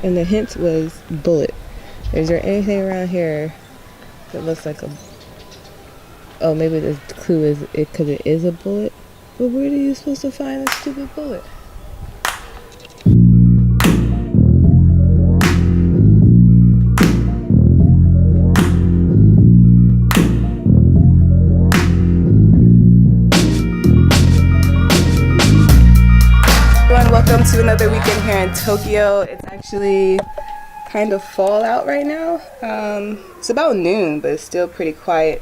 And the hint was bullet. Is there anything around here that looks like a... Oh, maybe the clue is it because it is a bullet. But where are you supposed to find a stupid bullet? Welcome to another weekend here in Tokyo. It's actually kind of fall out right now. It's about noon, but it's still pretty quiet.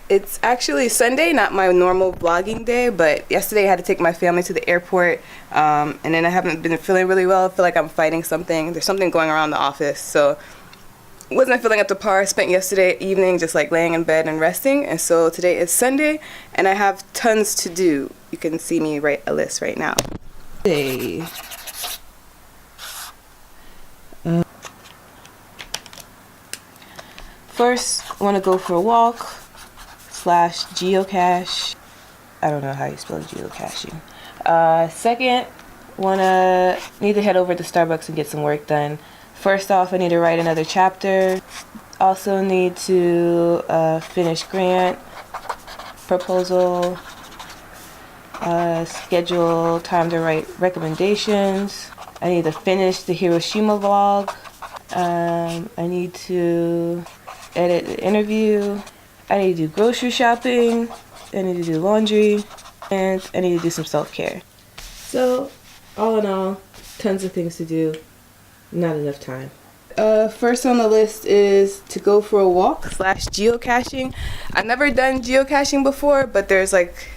It's actually Sunday, not my normal vlogging day, but yesterday I had to take my family to the airport, and then I haven't been feeling really well. I feel like I'm fighting something. There's something going around the office, so wasn't feeling up to par. Spent yesterday evening just like laying in bed and resting, and so today is Sunday, and I have tons to do. You can see me write a list right now. First, I want to go for a walk / geocache. I don't know how you spell geocaching. Second, need to head over to Starbucks and get some work done. First off, I need to write another chapter. Also need to finish grant proposal. Schedule time to write recommendations. I need to finish the Hiroshima vlog. I need to edit the interview. I need to do grocery shopping. I need to do laundry. And I need to do some self-care. So, all in all, tons of things to do. Not enough time. First on the list is to go for a walk / geocaching. I've never done geocaching before, but there's like,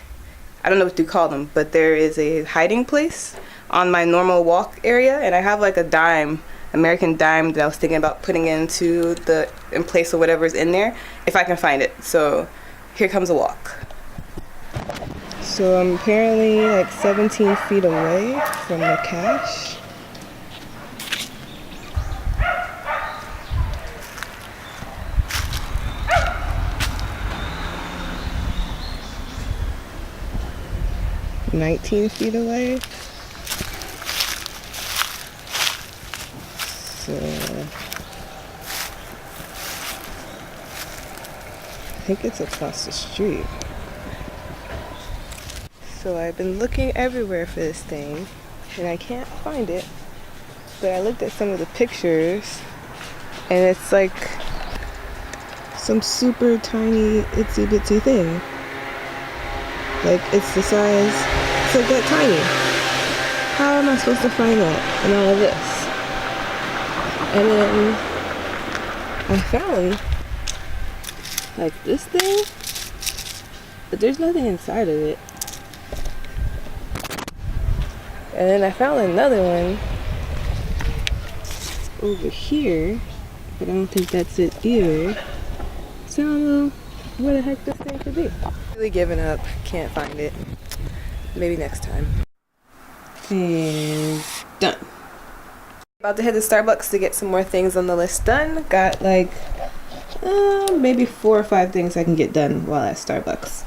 I don't know what to call them, but there is a hiding place on my normal walk area, and I have like a dime, American dime, that I was thinking about putting in place of whatever's in there, if I can find it. So here comes a walk. So I'm apparently like 17 feet away from the cache. $19 feet away. So I think it's across the street. So I've been looking everywhere for this thing and I can't find it, but I looked at some of the pictures and it's like some super tiny itsy bitsy thing. Like it's the size, it's like that tiny. How am I supposed to find that in all of this? And then I found like this thing, but there's nothing inside of it. And then I found another one over here, but I don't think that's it either. So I don't know where the heck this thing could be. Really giving up, can't find it. Maybe next time. And done. About to head to Starbucks to get some more things on the list done. Got like maybe 4 or 5 things I can get done while at Starbucks.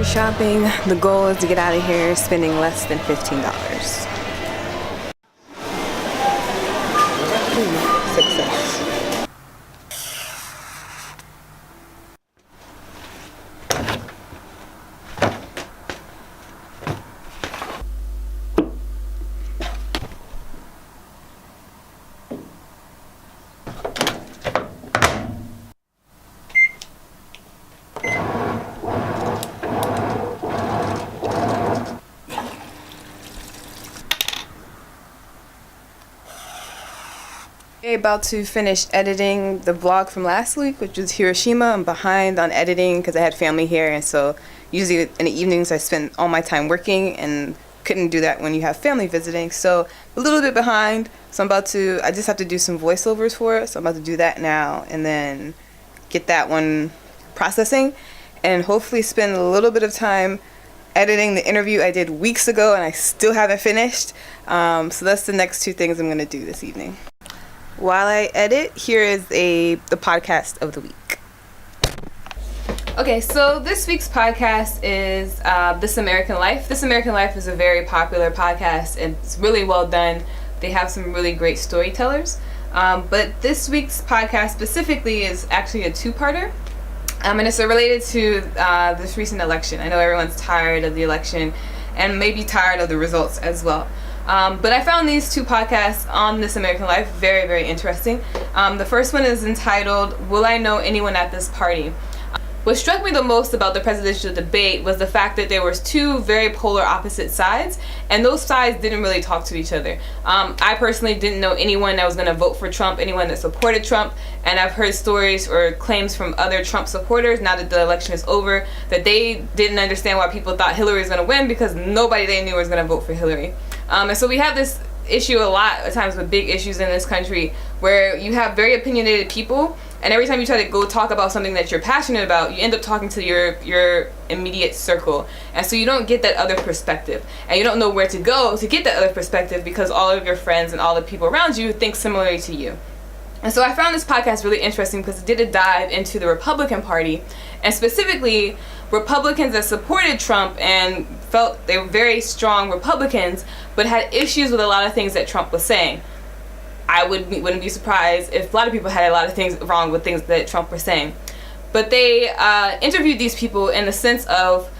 Shopping. The goal is to get out of here spending less than $15. Success. About to finish editing the vlog from last week, which was Hiroshima. I'm behind on editing because I had family here, and so usually in the evenings I spend all my time working and couldn't do that when you have family visiting, so a little bit behind. So I just have to do some voiceovers for it, so I'm about to do that now and then get that one processing and hopefully spend a little bit of time editing the interview I did weeks ago and I still haven't finished. So that's the next two things I'm going to do this evening. While I edit, here is the podcast of the week. Okay, so this week's podcast is This American Life. This American Life is a very popular podcast and it's really well done. They have some really great storytellers. But this week's podcast specifically is actually a two-parter. And it's related to this recent election. I know everyone's tired of the election and maybe tired of the results as well. But I found these two podcasts on This American Life very, very interesting. The first one is entitled, Will I Know Anyone at This Party? What struck me the most about the presidential debate was the fact that there was two very polar opposite sides, and those sides didn't really talk to each other. I personally didn't know anyone that was going to vote for Trump, anyone that supported Trump, and I've heard stories or claims from other Trump supporters now that the election is over that they didn't understand why people thought Hillary was going to win because nobody they knew was going to vote for Hillary. And so we have this issue a lot of times with big issues in this country where you have very opinionated people, and every time you try to go talk about something that you're passionate about, you end up talking to your immediate circle, and so you don't get that other perspective, and you don't know where to go to get that other perspective because all of your friends and all the people around you think similarly to you. And so I found this podcast really interesting because it did a dive into the Republican Party, and specifically Republicans that supported Trump and felt they were very strong Republicans but had issues with a lot of things that Trump was saying. I wouldn't be surprised if a lot of people had a lot of things wrong with things that Trump was saying. But they interviewed these people in the sense of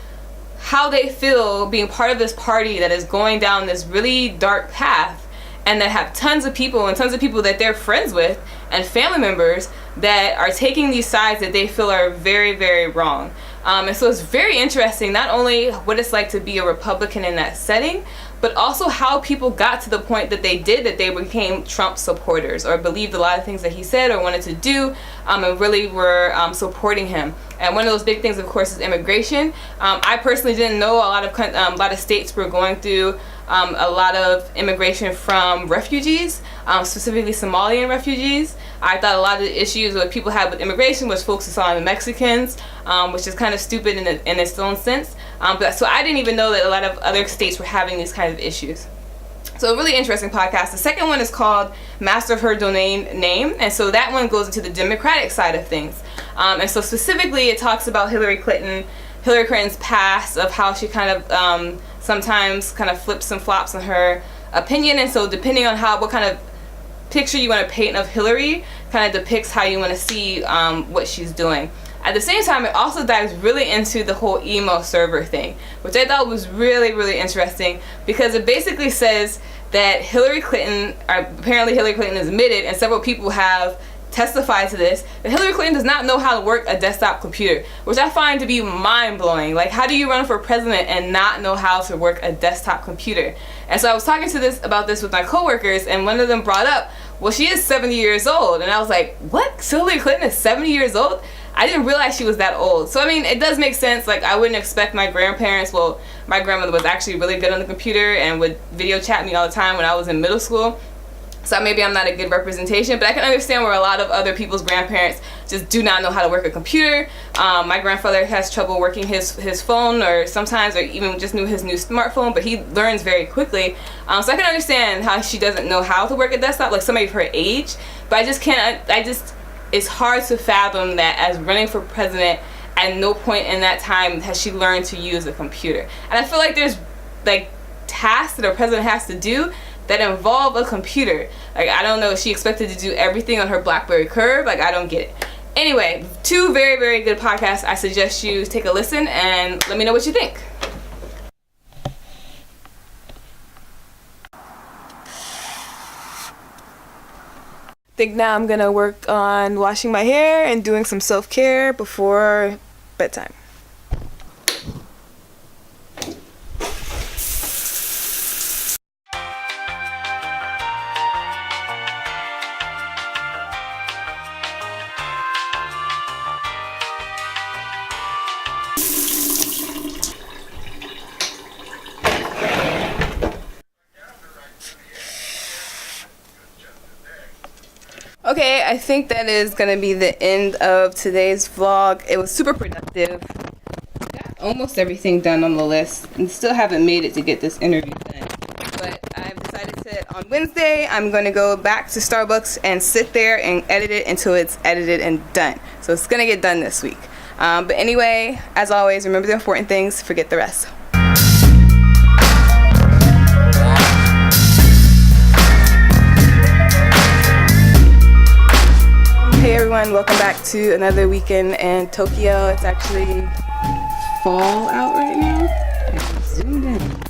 how they feel being part of this party that is going down this really dark path and that have tons of people and tons of people that they're friends with and family members that are taking these sides that they feel are very, very wrong. And so it's very interesting, not only what it's like to be a Republican in that setting, but also how people got to the point that they did, that they became Trump supporters or believed a lot of things that he said or wanted to do, and really were supporting him. And one of those big things, of course, is immigration. I personally didn't know a lot of states were going through a lot of immigration from refugees, specifically Somalian refugees. I thought a lot of the issues that people had with immigration was focused on the Mexicans, which is kind of stupid in its own sense. So I didn't even know that a lot of other states were having these kinds of issues. So a really interesting podcast. The second one is called Master of Her Domain Name, and so that one goes into the Democratic side of things. And so specifically it talks about Hillary Clinton's past, of how she kind of sometimes kind of flips and flops on her opinion, and so depending on what kind of picture you want to paint of Hillary kind of depicts how you want to see what she's doing. At the same time, it also dives really into the whole email server thing, which I thought was really, really interesting because it basically says that apparently Hillary Clinton has admitted, and several people have testified to this, that Hillary Clinton does not know how to work a desktop computer, which I find to be mind-blowing. Like, how do you run for president and not know how to work a desktop computer? And so I was talking about this with my coworkers, and one of them brought up, well, she is 70 years old. And I was like, what? Hillary Clinton is 70 years old? I didn't realize she was that old. So, I mean, it does make sense. Like, I wouldn't expect my grandparents, well, my grandmother was actually really good on the computer and would video chat me all the time when I was in middle school. So maybe I'm not a good representation, but I can understand where a lot of other people's grandparents just do not know how to work a computer. My grandfather has trouble working his phone, or even just knew his new smartphone, but he learns very quickly. So I can understand how she doesn't know how to work a desktop, like somebody of her age, but it's hard to fathom that as running for president, at no point in that time has she learned to use a computer. And I feel like there's like tasks that a president has to do that involve a computer. Like, I don't know if she expected to do everything on her BlackBerry Curve. Like, I don't get it. Anyway, two very, very good podcasts. I suggest you take a listen and let me know what you think. I think now I'm gonna work on washing my hair and doing some self-care before bedtime. Okay, I think that is going to be the end of today's vlog. It was super productive. Got almost everything done on the list and still haven't made it to get this interview done. But I've decided to, on Wednesday, I'm going to go back to Starbucks and sit there and edit it until it's edited and done. So it's going to get done this week. But anyway, as always, remember the important things, forget the rest. Hey everyone, welcome back to another weekend in Tokyo. It's actually fall out right now. I zoomed in.